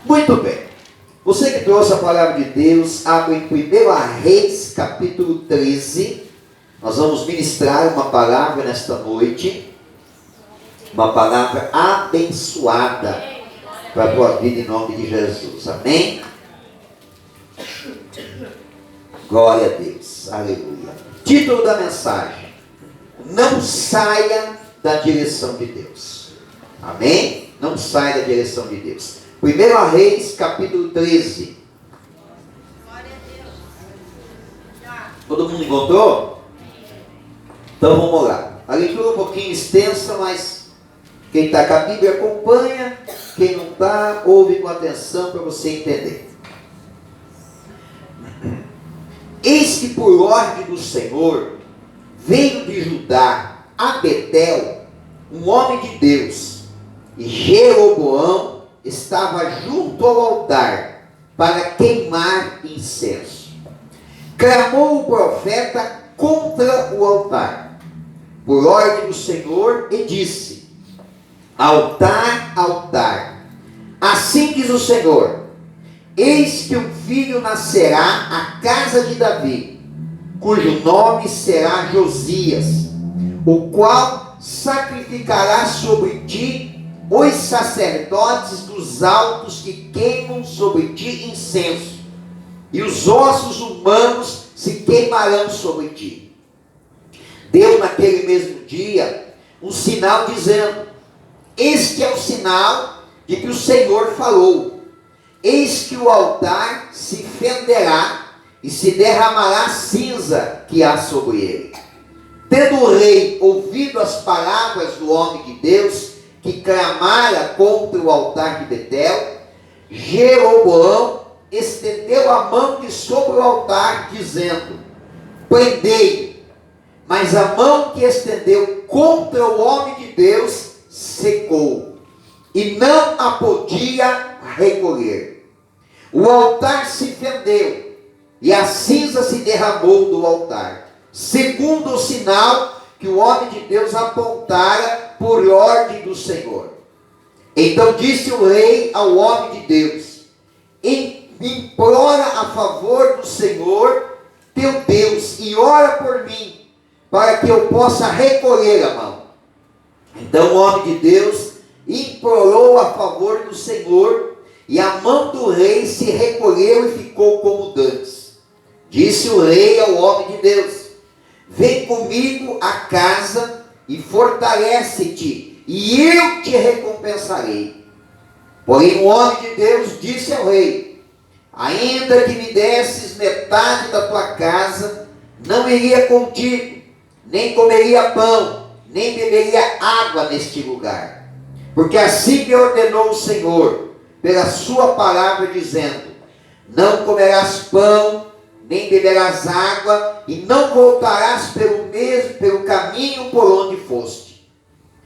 Muito bem. Você que trouxe a palavra de Deus, abre em 1 Reis, capítulo 13. Nós vamos ministrar uma palavra nesta noite. Uma palavra abençoada para a tua vida em nome de Jesus. Amém? Glória a Deus. Aleluia. Título da mensagem: não saia da direção de Deus. Amém? Não saia da direção de Deus. 1 Reis, capítulo 13. Glória a Deus. Todo mundo encontrou? Então vamos lá. A leitura é um pouquinho extensa, mas quem está com a Bíblia acompanha. Quem não está, ouve com atenção para você entender. Eis que por ordem do Senhor veio de Judá a Betel um homem de Deus, e Jeroboão estava junto ao altar para queimar incenso. Clamou o profeta contra o altar, por ordem do Senhor, e disse: altar, altar, assim diz o Senhor: eis que um filho nascerá à casa de Davi, cujo nome será Josias, o qual sacrificará sobre ti os sacerdotes dos altos que queimam sobre ti incenso, e os ossos humanos se queimarão sobre ti. Deu naquele mesmo dia um sinal dizendo: este é o sinal de que o Senhor falou: eis que o altar se fenderá e se derramará cinza que há sobre ele. Tendo o rei ouvido as palavras do homem de Deus, que clamara contra o altar de Betel, Jeroboão estendeu a mão de sobre o altar, dizendo: prendei-o. Mas a mão que estendeu contra o homem de Deus secou, e não a podia recolher. O altar se fendeu, e a cinza se derramou do altar, segundo o sinal que o homem de Deus apontara por ordem do Senhor. Então disse o rei ao homem de Deus: implora a favor do Senhor teu Deus, e ora por mim, para que eu possa recolher a mão. Então o homem de Deus implorou a favor do Senhor, e a mão do rei se recolheu e ficou como dantes. Disse o rei ao homem de Deus: vem comigo à casa e fortalece-te, e eu te recompensarei. Porém o homem de Deus disse ao rei: ainda que me desses metade da tua casa, não iria contigo, nem comeria pão, nem beberia água neste lugar. Porque assim me ordenou o Senhor, pela sua palavra, dizendo: não comerás pão, nem beberás água, e não voltarás pelo caminho por onde foste.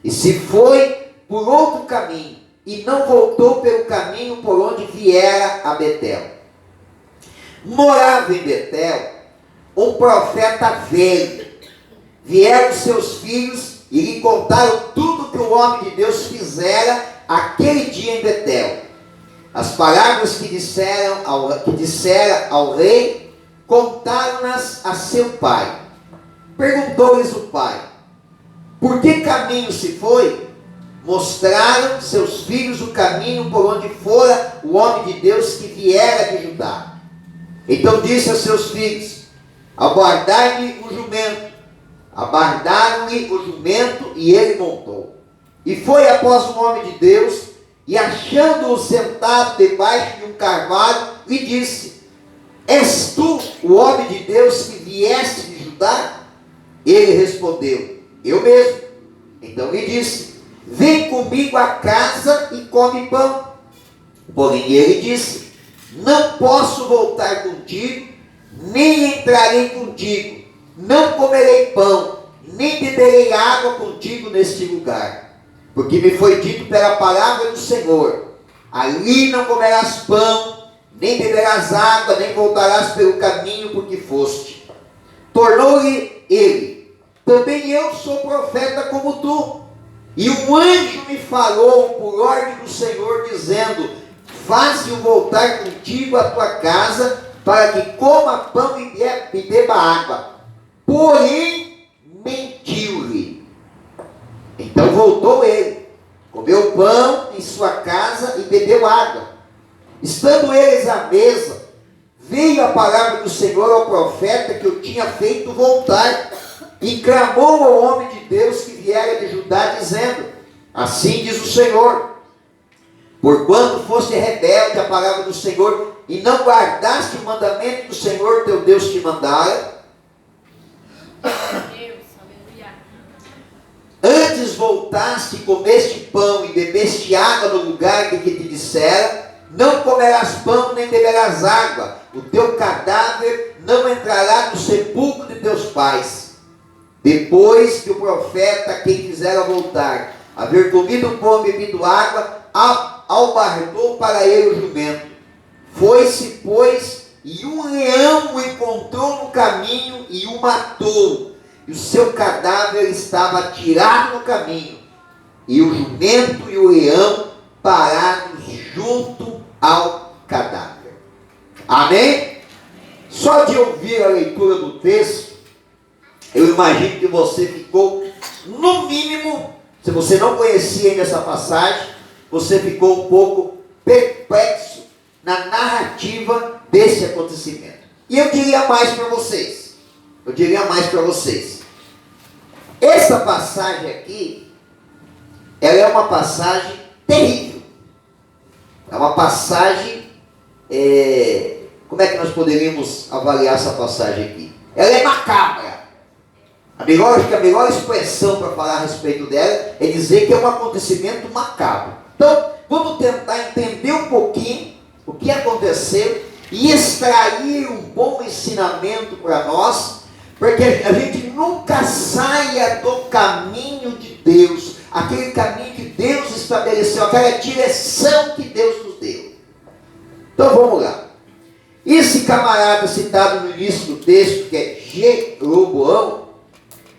E se foi por outro caminho, e não voltou pelo caminho por onde viera a Betel. Morava em Betel um profeta velho. Vieram seus filhos e lhe contaram tudo que o homem de Deus fizera aquele dia em Betel. As palavras que dissera ao rei, contaram-nas a seu pai. Perguntou-lhes o pai: por que caminho se foi? Mostraram seus filhos o caminho por onde fora o homem de Deus que viera de Judá. Então disse a seus filhos: aguardai-me o jumento. Abardaram-lhe o jumento, e ele montou. E foi após o homem de Deus, e achando-o sentado debaixo de um carvalho, lhe disse: és tu o homem de Deus que vieste de Judá? Ele respondeu: eu mesmo. Então lhe disse: vem comigo à casa e come pão. Porém ele disse: não posso voltar contigo, nem entrarei contigo, não comerei pão, nem beberei água contigo neste lugar, porque me foi dito pela palavra do Senhor: ali não comerás pão, nem beberás água, nem voltarás pelo caminho por que foste. Tornou-lhe ele: também eu sou profeta como tu, e um anjo me falou por ordem do Senhor, dizendo: faze-o voltar contigo à tua casa, para que coma pão e beba água. Porém, mentiu-lhe. Então voltou ele, comeu pão em sua casa e bebeu água. Estando eles à mesa, veio a palavra do Senhor ao profeta que o tinha feito voltar, e clamou ao homem de Deus que viera de Judá, dizendo: assim diz o Senhor, porquanto foste rebelde à palavra do Senhor, e não guardaste o mandamento do Senhor teu Deus te mandara, antes voltaste e comeste pão e bebeste água no lugar de que te dissera: não comerás pão nem beberás água, o teu cadáver não entrará no sepulcro de teus pais. Depois que o profeta, quem fizera voltar, haver comido pão e bebido água, albardou para ele o jumento. Foi-se, pois, e um leão o encontrou no caminho e o matou. E o seu cadáver estava tirado no caminho, e o jumento e o leão parados junto ao cadáver. Amém? Só de ouvir a leitura do texto, eu imagino que você ficou, no mínimo, se você não conhecia ainda essa passagem, você ficou um pouco perplexo na narrativa desse acontecimento. E eu diria mais para vocês. Essa passagem aqui, ela é uma passagem terrível. É uma passagem, como é que nós poderíamos avaliar essa passagem aqui? Ela é macabra. A melhor expressão para falar a respeito dela é dizer que é um acontecimento macabro. Então, vamos tentar entender um pouquinho o que aconteceu e extrair um bom ensinamento para nós, para que a gente nunca saia do caminho de Deus, aquele caminho que Deus estabeleceu, aquela direção que Deus nos deu. Então vamos lá. Esse camarada citado no início do texto, que é Jeroboão,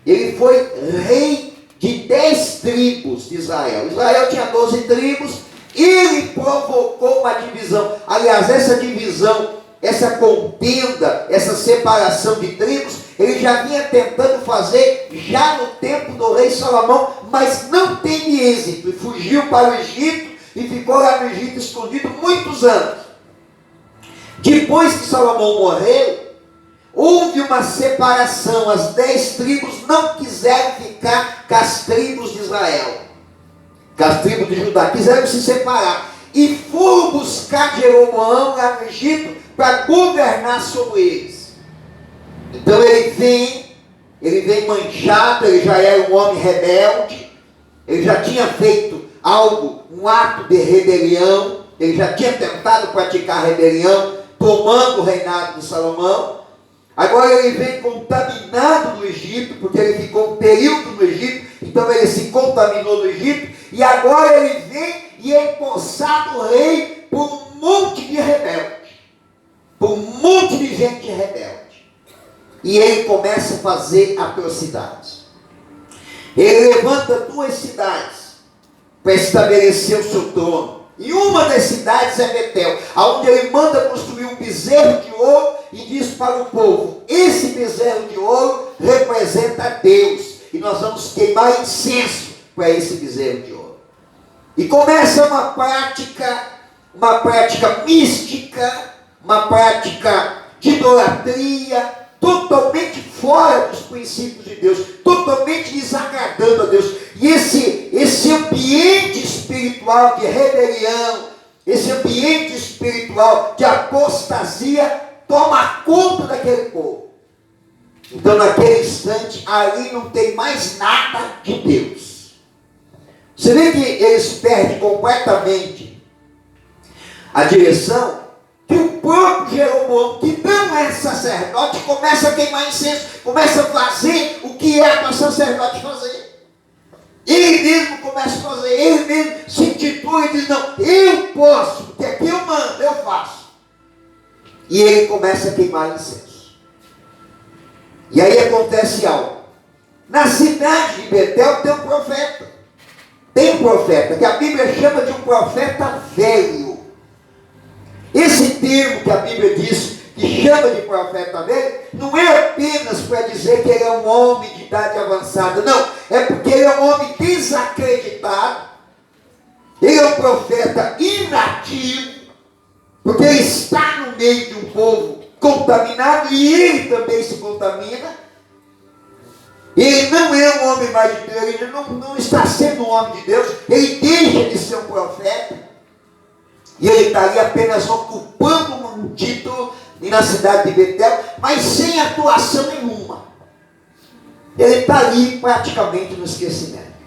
ele foi rei de 10 tribos de Israel. Israel tinha 12 tribos, ele provocou uma divisão. Aliás, essa divisão, essa contenda, essa separação de tribos, ele já vinha tentando fazer já no tempo do rei Salomão, mas não teve êxito, e fugiu para o Egito, e ficou lá no Egito escondido muitos anos. Depois que Salomão morreu, houve uma separação, as 10 tribos não quiseram ficar com as tribos de Israel, com as tribos de Judá, quiseram se separar, e foram buscar Jeroboão lá no Egito, para governar sobre eles. Então ele vem manchado, ele já era um homem rebelde, ele já tinha feito algo, um ato de rebelião, ele já tinha tentado praticar rebelião, tomando o reinado de Salomão. Agora ele vem contaminado no Egito, porque ele ficou um período no Egito, então ele se contaminou no Egito, e agora ele vem e é empossado rei por um monte de rebeldes, por um monte de gente rebelde. E ele começa a fazer atrocidades. Ele levanta 2 cidades para estabelecer o seu trono. E uma das cidades é Betel, onde ele manda construir um bezerro de ouro e diz para o povo: esse bezerro de ouro representa Deus, e nós vamos queimar incenso para esse bezerro de ouro. E começa uma prática mística, uma prática de idolatria, totalmente fora dos princípios de Deus, totalmente desagradando a Deus. E esse ambiente espiritual de rebelião, esse ambiente espiritual de apostasia toma conta daquele povo. Então naquele instante, ali não tem mais nada de Deus. Você vê que eles perdem completamente a direção, que o próprio Jeroboão, que não é sacerdote, começa a queimar incenso, começa a fazer o que é para sacerdote fazer. Ele mesmo começa a fazer, ele mesmo se intitula e diz: não, eu posso, porque aqui eu mando, eu faço. E ele começa a queimar incenso. E aí acontece algo. Na cidade de Betel tem um profeta. Tem um profeta, que a Bíblia chama de um profeta velho. termo que a Bíblia diz, que chama de profeta velho, não é apenas para dizer que ele é um homem de idade avançada, não, é porque ele é um homem desacreditado, ele é um profeta inativo, porque ele está no meio de um povo contaminado e ele também se contamina. Ele não é um homem mais de Deus, ele não está sendo um homem de Deus, ele deixa de ser um profeta, e ele está ali apenas ocupando um título na cidade de Betel, mas sem atuação nenhuma. Ele está ali praticamente no esquecimento.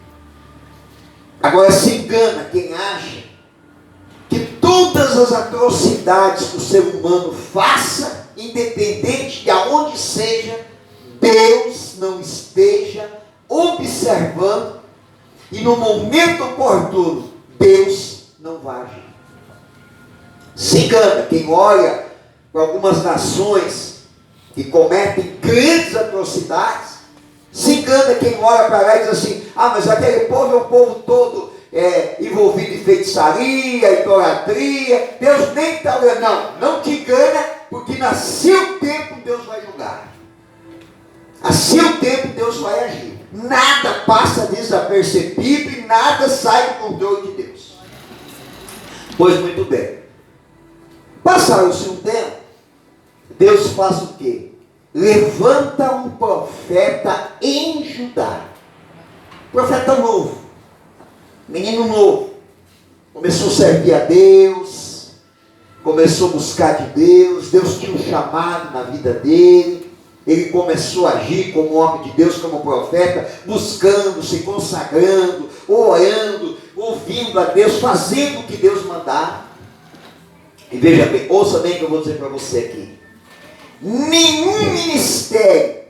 Agora se engana quem acha que todas as atrocidades que o ser humano faça, independente de aonde seja, Deus não esteja observando e no momento oportuno Deus não vai agir. Se engana quem olha para algumas nações que cometem grandes atrocidades, se engana quem olha para lá e diz assim: ah, mas aquele povo é um povo todo envolvido em feitiçaria, idolatria, Deus nem está olhando. Não te engana, porque no seu tempo Deus vai julgar. A seu tempo Deus vai agir. Nada passa desapercebido e nada sai do controle de Deus. Pois muito bem. Passaram-se um tempo, Deus faz o quê? Levanta um profeta em Judá. Profeta novo. Menino novo. Começou a servir a Deus. Começou a buscar de Deus. Deus tinha um chamado na vida dele. Ele começou a agir como homem de Deus, como profeta, buscando, se consagrando, orando, ouvindo a Deus, fazendo o que Deus mandava. E veja bem, ouça bem o que eu vou dizer para você aqui. Nenhum ministério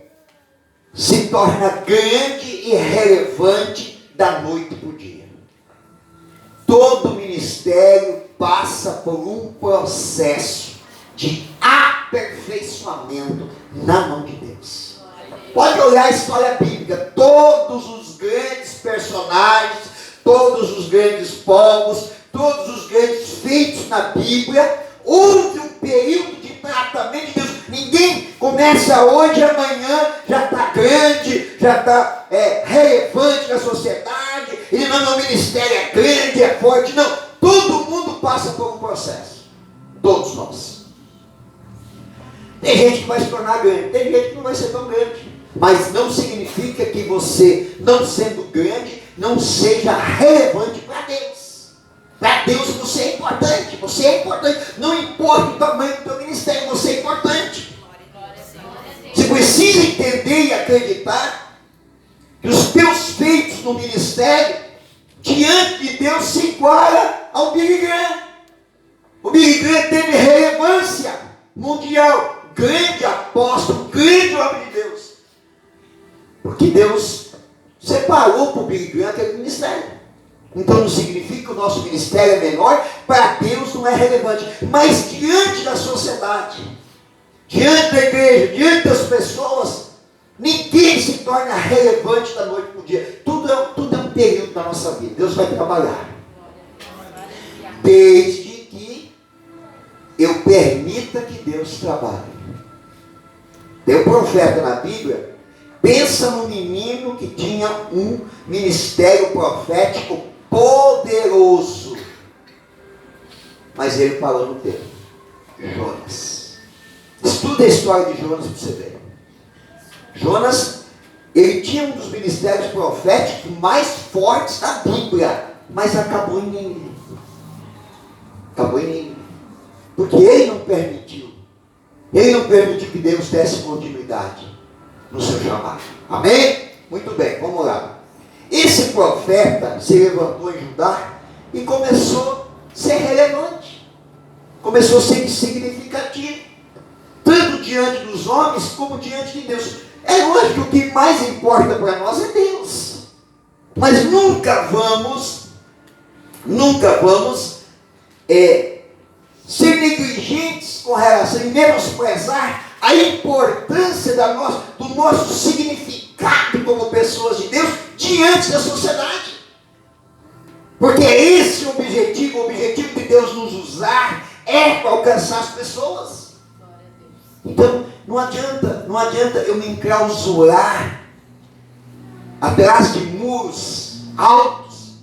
se torna grande e relevante da noite para o dia. Todo ministério passa por um processo de aperfeiçoamento na mão de Deus. Pode olhar a história bíblica, todos os grandes personagens, todos os grandes povos, todos os grandes feitos na Bíblia, houve um período de tratamento de Deus. Ninguém começa hoje, amanhã já está grande, já está relevante na sociedade, ele não, o ministério é grande, é forte, não. Todo mundo passa por um processo, todos nós. Tem gente que vai se tornar grande, tem gente que não vai ser tão grande, mas não significa que você, não sendo grande, não seja relevante para Deus. Para Deus você é importante, não importa o tamanho do teu ministério, você é importante. Você precisa entender e acreditar que os teus feitos no ministério, diante de Deus, se iguala ao Billy Graham. O Billy Graham teve relevância mundial, grande apóstolo, grande homem de Deus, porque Deus separou para o Billy Graham aquele ministério. Então não significa que o nosso ministério é menor, para Deus não é relevante, mas diante da sociedade, diante da igreja, diante das pessoas, ninguém se torna relevante da noite para o dia. Tudo é um período da nossa vida. Deus vai trabalhar, desde que eu permita que Deus trabalhe. Tem um profeta na Bíblia, pensa no menino que tinha um ministério profético poderoso, mas ele falou no tempo: Jonas. Estuda a história de Jonas para você ver. Jonas, ele tinha um dos ministérios proféticos mais fortes da Bíblia, mas acabou em Nínive. Porque ele não permitiu que Deus desse continuidade no seu chamado. Amém? Muito bem, vamos lá. Esse profeta se levantou em Judá e começou a ser relevante, começou a ser significativo, tanto diante dos homens como diante de Deus. É lógico que o que mais importa para nós é Deus, mas nunca vamos ser negligentes com relação a menosprezar a importância do nosso significado como pessoas de Deus diante da sociedade. Porque é esse o objetivo de Deus nos usar, é para alcançar as pessoas. Então, não adianta eu me enclausurar atrás de muros altos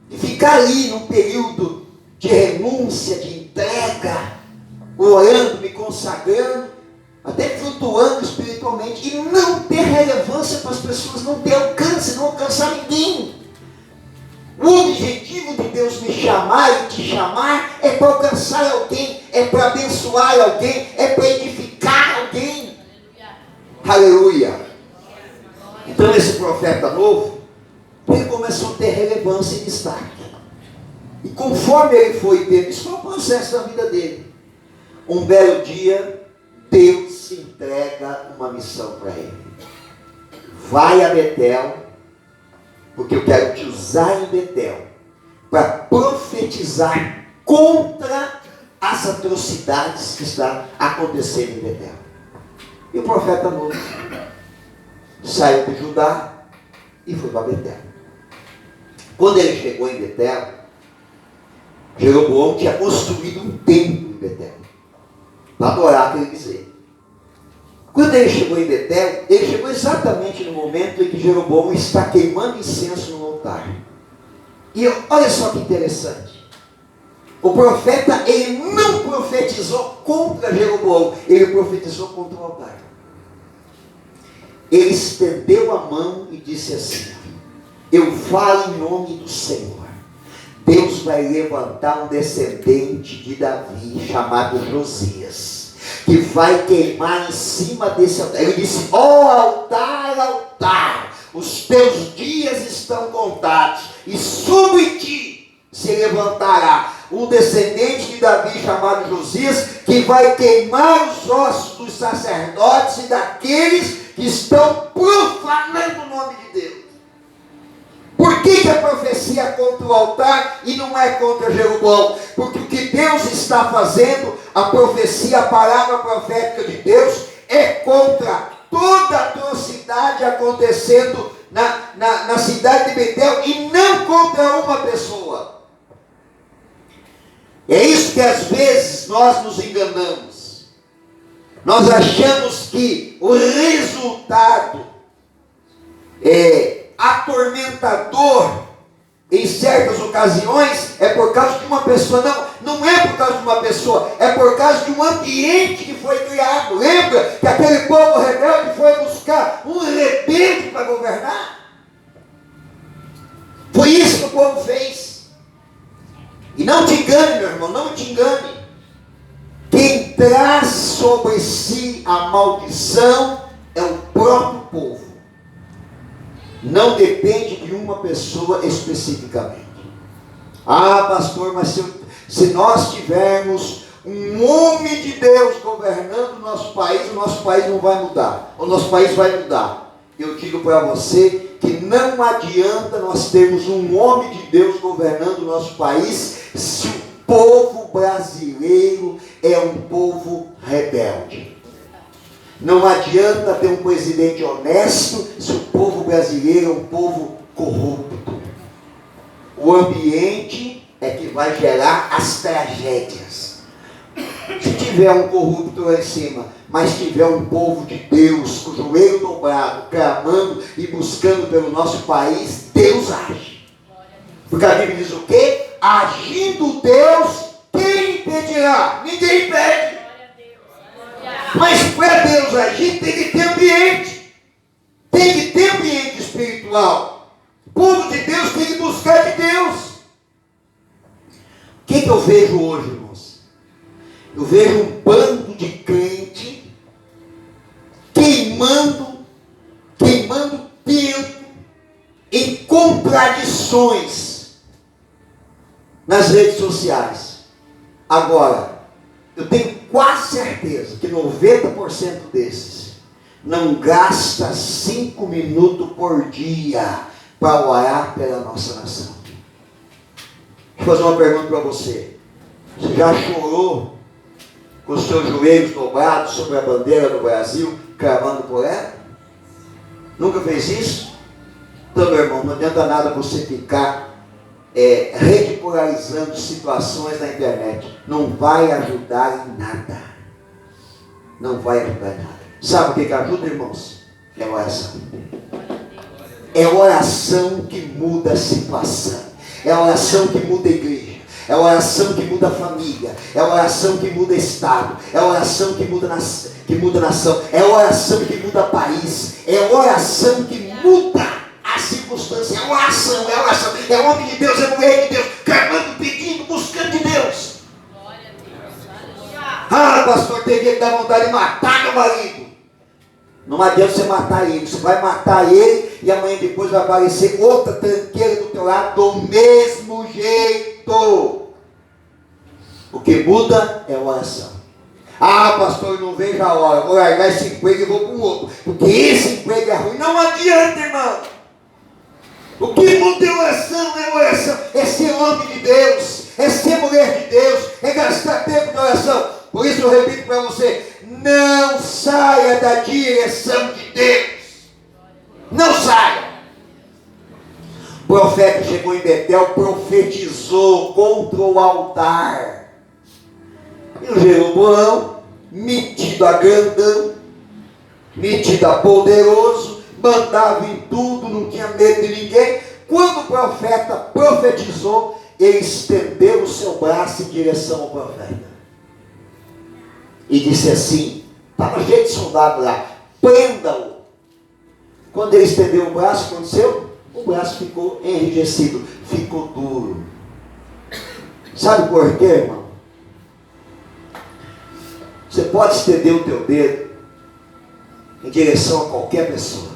e ficar ali num período de renúncia, de entrega, orando, me consagrando, até flutuando espiritualmente, e não ter relevância para as pessoas, não ter alcance, não alcançar ninguém. O objetivo de Deus me chamar e te chamar é para alcançar alguém, é para abençoar alguém, é para edificar alguém. Aleluia. Então esse profeta novo, ele começou a ter relevância e destaque. E conforme ele foi tendo, isso foi um processo da vida dele. Um belo dia, Deus entrega uma missão para ele. Vai a Betel, porque eu quero te usar em Betel para profetizar contra as atrocidades que estão acontecendo em Betel. E o profeta novo saiu de Judá e foi para Betel. Quando ele chegou em Betel, Jeroboão tinha construído um templo em Betel para adorar aquele bezerro. Quando ele chegou em Betel, ele chegou exatamente no momento em que Jeroboão está queimando incenso no altar. E olha só que interessante. O profeta, ele não profetizou contra Jeroboão, ele profetizou contra o altar. Ele estendeu a mão e disse assim: eu falo em nome do Senhor. Deus vai levantar um descendente de Davi chamado Josias, que vai queimar em cima desse altar. Ele disse: ó altar, altar, os teus dias estão contados, e sobre ti se levantará um descendente de Davi chamado Josias, que vai queimar os ossos dos sacerdotes e daqueles que estão profanando o nome de Deus. Por que a profecia é contra o altar e não é contra Jeroboão? Porque o que Deus está fazendo, a profecia, a palavra profética de Deus, é contra toda a atrocidade acontecendo na cidade de Betel, e não contra uma pessoa. É isso que às vezes nós nos enganamos. Nós achamos que o resultado atormentador em certas ocasiões é por causa de uma pessoa. Não é por causa de uma pessoa, é por causa de um ambiente que foi criado. Lembra que aquele povo rebelde foi buscar um rebelde para governar? Foi isso que o povo fez. E não te engane, meu irmão, não te engane. Quem traz sobre si a maldição é o próprio povo. Não depende de uma pessoa especificamente. Ah, pastor, mas se nós tivermos um homem de Deus governando o nosso país não vai mudar. O nosso país vai mudar. Eu digo para você que não adianta nós termos um homem de Deus governando o nosso país se o povo brasileiro é um povo rebelde. Não adianta ter um presidente honesto se o povo brasileiro é um povo corrupto. O ambiente é que vai gerar as tragédias. Se tiver um corrupto lá em cima, mas tiver um povo de Deus, com o joelho dobrado, clamando e buscando pelo nosso país, Deus age. Porque a Bíblia diz o quê? Agindo Deus, quem impedirá? Ninguém impede. Mas para Deus agir tem que ter ambiente. Tem que ter ambiente espiritual. O povo de Deus tem que buscar de Deus. O que eu vejo hoje, irmãos? Eu vejo um bando de crente queimando tempo em contradições nas redes sociais. Agora, eu tenho quase certeza que 90% desses não gasta 5 minutos por dia para orar pela nossa nação. Deixa eu fazer uma pergunta para você. Você já chorou com os seus joelhos dobrados sobre a bandeira do Brasil, clamando por ela? Nunca fez isso? Então, meu irmão, não adianta nada você ficar ridicularizando situações na internet. Não vai ajudar em nada. Não vai ajudar em nada. Sabe o que ajuda, irmãos? É oração. É oração que muda a situação. É oração que muda a igreja. É oração que muda a família. É oração que muda estado. É oração que muda nação. É oração que muda país. É oração que muda a circunstância. É oração, é oração. É homem de Deus, é mulher de Deus, clamando, pedindo, buscando de Deus. Ah, pastor, tem dia que dá vontade de matar meu marido. Não adianta você matar ele. Você vai matar ele e amanhã depois vai aparecer outra tranqueira do teu lado do mesmo jeito. O que muda é a oração. Ah, pastor, eu não vejo a hora. Vou largar esse emprego e vou para um outro. Porque esse emprego é ruim. Não adianta, irmão. O que muda é oração, é oração. É ser homem de Deus. É ser mulher de Deus. É gastar tempo de oração. Por isso eu repito para você. Não saia da direção de Deus. Não saia. O profeta chegou em Betel, profetizou contra o altar. E o Jeroboão, metido a grandão, metido a poderoso, mandava em tudo, não tinha medo de ninguém. Quando o profeta profetizou, ele estendeu o seu braço em direção ao profeta. E disse assim, estava cheio de soldado lá, prenda-o. Quando ele estendeu o braço, o que aconteceu? O braço ficou enrijecido, ficou duro. Sabe por quê, irmão? Você pode estender o teu dedo em direção a qualquer pessoa.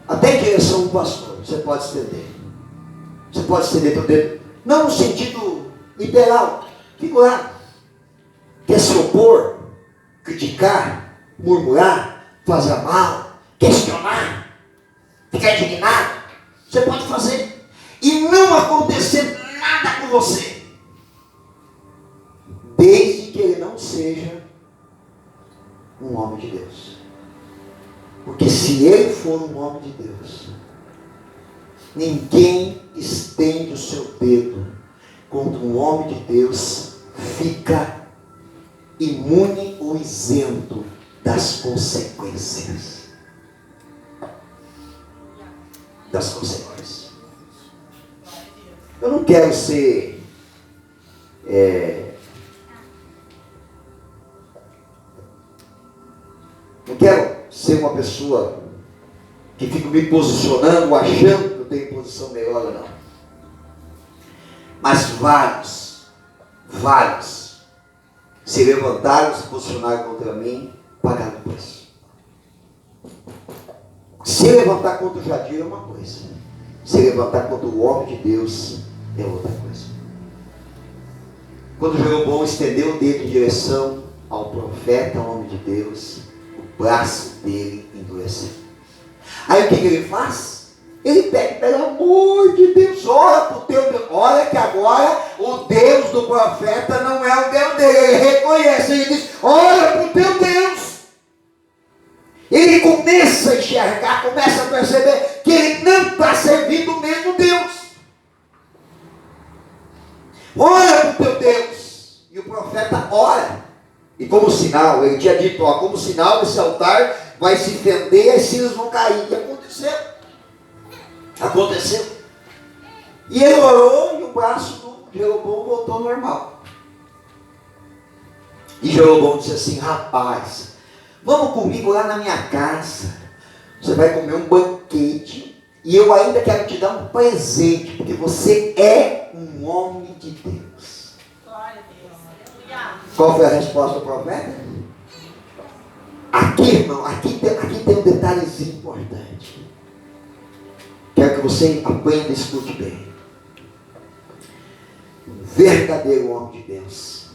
Até em direção a um pastor, você pode estender. Você pode estender teu dedo, não no sentido literal, figurado. Quer se opor, criticar, murmurar, fazer mal, questionar, ficar indignado, você pode fazer. E não acontecer nada com você. Desde que ele não seja um homem de Deus. Porque se ele for um homem de Deus, ninguém estende o seu dedo contra um homem de Deus, fica imune ou isento das consequências. Das consequências. Eu não quero ser não quero ser uma pessoa que fica me posicionando, achando que eu tenho posição melhor ou não. Mas vários se levantaram, se posicionaram contra mim, pagaram o preço. Se levantar contra o Jadir é uma coisa. Se levantar contra o homem de Deus é outra coisa. Quando Jeroboão estendeu o dedo em direção ao profeta, ao homem de Deus, o braço dele endureceu. Aí o que ele faz? Ele pede, pelo amor de Deus, ora para o teu Deus. Olha que agora o Deus do profeta não é o Deus dele. Ele reconhece, ele diz, ora para o teu Deus. Ele começa a enxergar, começa a perceber que ele não está servindo o mesmo Deus. Ora para o teu Deus. E o profeta ora. E como sinal, ele tinha dito, ó, como sinal esse altar vai se fender e as cinzas vão cair. E aconteceu. Aconteceu. E ele orou e o braço do Jeroboão voltou ao normal. E Jeroboão disse assim, rapaz, vamos comigo lá na minha casa. Você vai comer um banquete e eu ainda quero te dar um presente, porque você é um homem de Deus. Qual foi a resposta do profeta? Aqui, irmão, aqui tem um detalhezinho importante. Quero que você aprenda e escute bem. Um verdadeiro homem de Deus.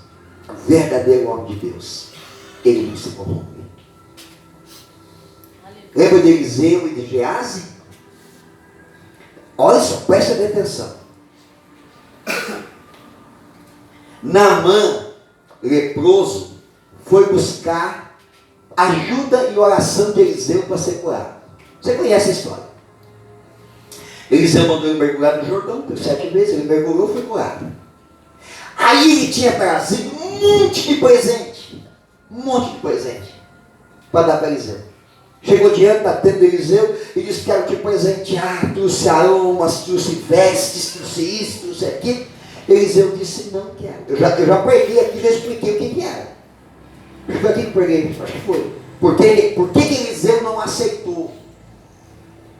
Um verdadeiro homem de Deus. Ele não se corrompe. Lembra de Eliseu e de Geazi? Olha só, preste atenção. Naamã, leproso, foi buscar ajuda e oração de Eliseu para ser curado. Você conhece a história. Eliseu mandou ele mergulhar no Jordão, por 7 vezes, ele mergulhou e foi curado. Aí ele tinha trazido um monte de presente, para dar para Eliseu. Chegou diante da tenda de Eliseu e disse: quero te presentear, trouxe aromas, trouxe vestes, trouxe isso, trouxe aquilo. Eliseu disse: não quero. Eu já preguei aqui, já expliquei o que era. Foi aqui que eu preguei, acho que foi. Por que Eliseu não aceitou?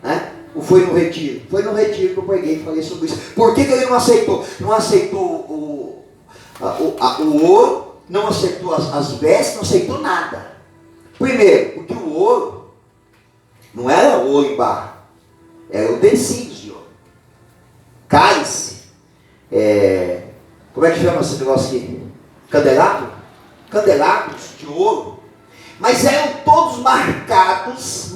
Né? Ou foi no retiro? Foi no retiro que eu preguei, falei sobre isso. Por que ele não aceitou? Não aceitou o ouro, não aceitou as vestes, não aceitou nada. Primeiro, porque o ouro não era ouro em barra, era utensílios de ouro. Cálice, como é que chama esse negócio aqui? Candelabros de ouro. Mas eram todos marcados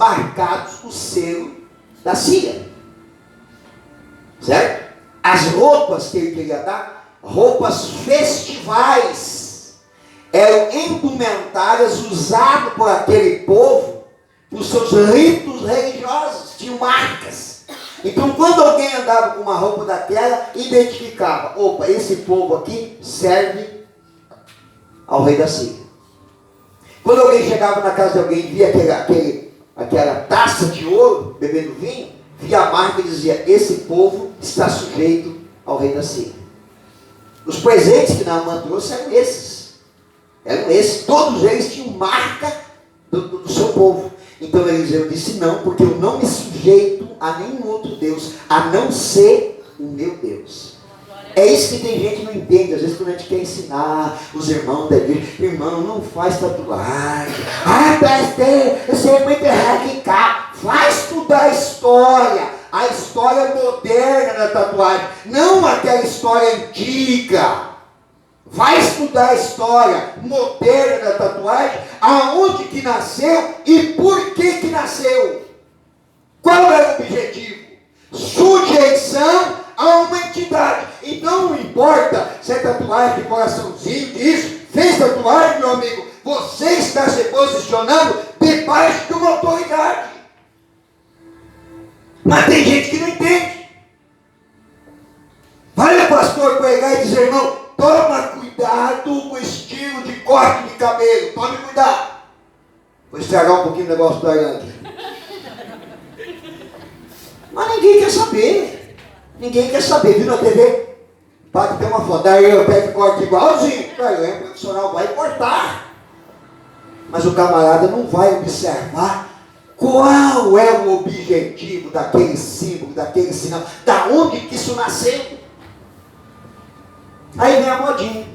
o selo da Síria. Certo? As roupas que ele queria dar, roupas festivais, eram indumentárias usadas por aquele povo, os seus ritos religiosos, tinham marcas. Então, quando alguém andava com uma roupa daquela, identificava: opa, esse povo aqui serve ao rei da Síria. Quando alguém chegava na casa de alguém e via aquela taça de ouro, bebendo vinho, via a marca e dizia: esse povo está sujeito ao rei da Síria. Os presentes que Naamã trouxe eram esses. Todos eles tinham marca do seu povo. Então Eliseu disse: não, porque eu não me sujeito a nenhum outro Deus, a não ser o meu Deus. É isso que tem gente que não entende. Às vezes quando a gente quer ensinar os irmãos da igreja: irmão, não faz tatuagem. Pastor, eu sei muito radical. Vai estudar a história moderna da tatuagem, não aquela história antiga. Vai estudar a história moderna da tatuagem, aonde que nasceu e por que nasceu. Qual era o objetivo? Sujeição a uma entidade. Então não importa se é tatuagem de coraçãozinho, disso, fez tatuagem, meu amigo, você está se posicionando debaixo de uma autoridade. Mas tem gente que não entende. Vai o pastor pregar e dizer: irmão, toma cuidado com o estilo de corte de cabelo, tome cuidado. Vou estragar um pouquinho o negócio do Arlando. Mas ninguém quer saber. Viu na TV? Pode ter uma foto, daí eu pego e corto igualzinho. Aí o profissional vai cortar. Mas o camarada não vai observar qual é o objetivo daquele símbolo, daquele sinal, da onde que isso nasceu. Aí vem a modinha.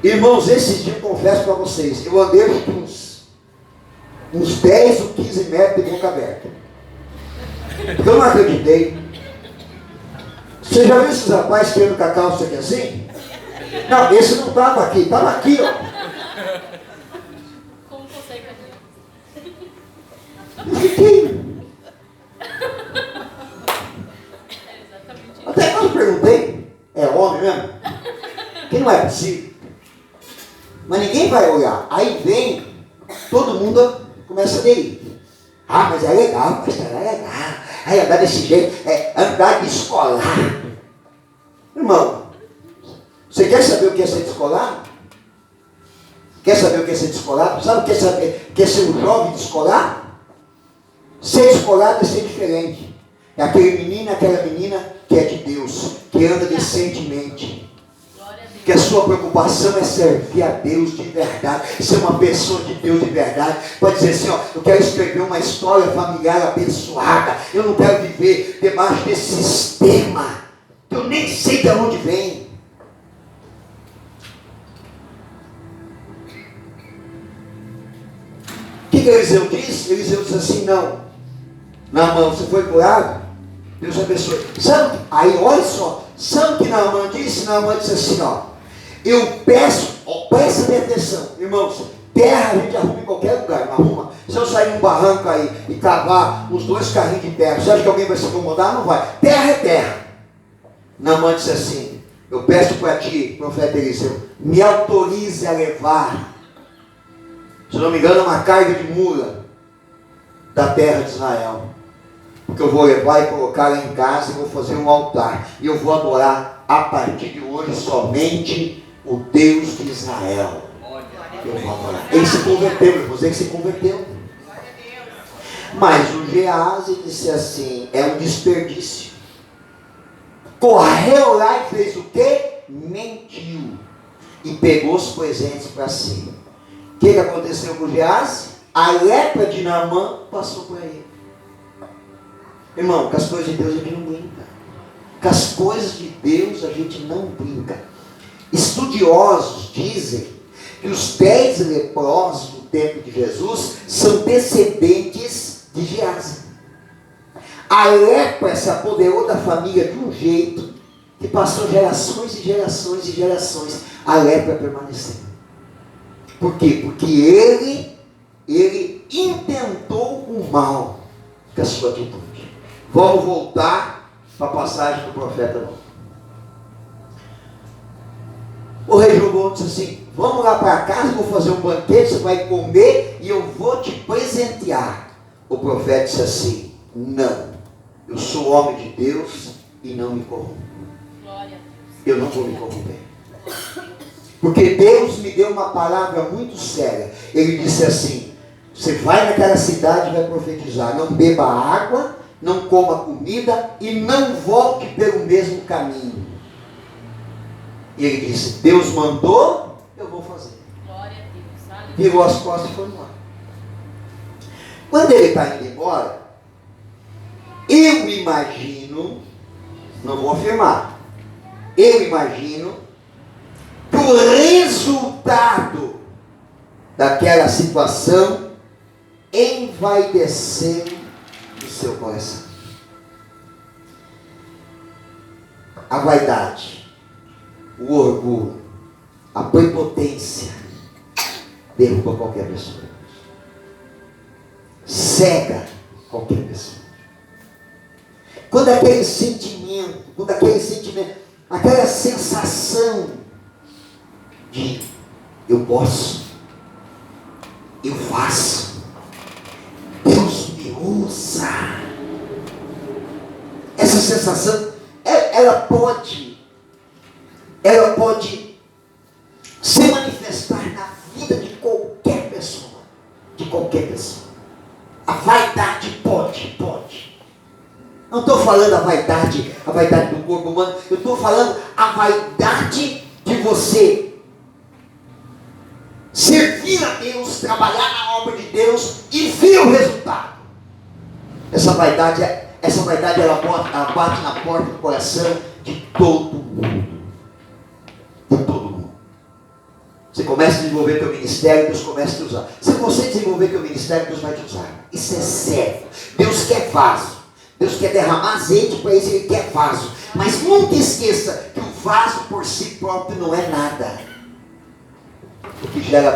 Irmãos, esses dias eu confesso para vocês, eu andei uns 10 ou 15 metros de boca aberta. Porque eu não acreditei. Você já viu esses rapazes que andam com a calça aqui assim? Não, esse não estava aqui, estava aqui, ó. Como consegue? Eu fiquei. Até quando eu perguntei: é homem mesmo? Que não é possível. Mas ninguém vai olhar. Aí vem, todo mundo começa a aderir. Mas é legal, pastor, é legal. Aí andar desse jeito, andar descolado. Irmão, você quer saber o que é ser descolado? Quer saber o que é ser descolado? Sabe o que é saber? Que é ser um jovem descolado? Ser descolado é ser diferente. É aquele menino, aquela menina que é de Deus, que anda decentemente. Que a sua preocupação é servir a Deus de verdade, ser uma pessoa de Deus de verdade. Pode dizer assim: eu quero escrever uma história familiar abençoada. Eu não quero viver debaixo desse sistema que eu nem sei de onde vem. O que Eliseu disse? Eliseu disse assim: não, Naamã, você foi curado, Deus abençoe. Sabe? Aí olha só, sabe o que Naamã disse? Naamã disse assim: eu peço, presta bem atenção, irmãos, terra a gente arruma em qualquer lugar, não arruma. Se eu sair num barranco aí e cavar uns 2 carrinhos de terra, você acha que alguém vai se incomodar? Não vai. Terra é terra. Naamã disse assim: eu peço para ti, profeta Eliseu, me autorize a levar, se não me engano, uma carga de mula da terra de Israel. Porque eu vou levar e colocar lá em casa e vou fazer um altar. E eu vou adorar a partir de hoje somente o Deus de Israel. Eu vou adorar. Ele se converteu, você que se converteu. Mas o Geazi disse assim, é um desperdício. Correu lá e fez o quê? Mentiu. E pegou os presentes para si. O que aconteceu com o Geazi? A lepra de Naamã passou por ele. Irmão, com as coisas de Deus a gente não brinca. Com as coisas de Deus a gente não brinca. Estudiosos dizem que os 10 leprosos do tempo de Jesus são descendentes de Geazi. A lepra se apoderou da família de um jeito que passou gerações e gerações e gerações. A lepra permaneceu. Por quê? Porque ele intentou o mal com a sua atitude. Vamos voltar para a passagem do profeta Novo. O rei Roboão disse assim, vamos lá para casa, vou fazer um banquete, você vai comer e eu vou te presentear. O profeta disse assim, não, eu sou homem de Deus e não me corrompo. Eu não vou me corromper. Porque Deus me deu uma palavra muito séria. Ele disse assim, você vai naquela cidade e vai profetizar, não beba água, não coma comida e não volte pelo mesmo caminho. E ele disse, Deus mandou, eu vou fazer. Glória a Deus. Virou as costas e foi embora. Quando ele está indo embora, eu imagino, não vou afirmar, eu imagino que o resultado daquela situação envaideceu o seu coração. A vaidade, o orgulho, a prepotência derruba qualquer pessoa. Cega qualquer pessoa. Quando aquele sentimento, aquela sensação de eu posso, eu faço, Deus me usa. Essa sensação, ela pode se manifestar na vida de qualquer pessoa. De qualquer pessoa. A vaidade pode. Não estou falando a vaidade do corpo humano. Eu estou falando a vaidade de você servir a Deus, trabalhar na obra de Deus e ver o resultado. Essa vaidade ela bate na porta do coração de todo mundo. De todo mundo. Você começa a desenvolver teu ministério, Deus começa a te usar. Se você desenvolver teu ministério, Deus vai te usar. Isso é sério. Deus quer vaso. Deus quer derramar azeite para isso, Ele quer vaso. Mas nunca esqueça que o vaso por si próprio não é nada. O que gera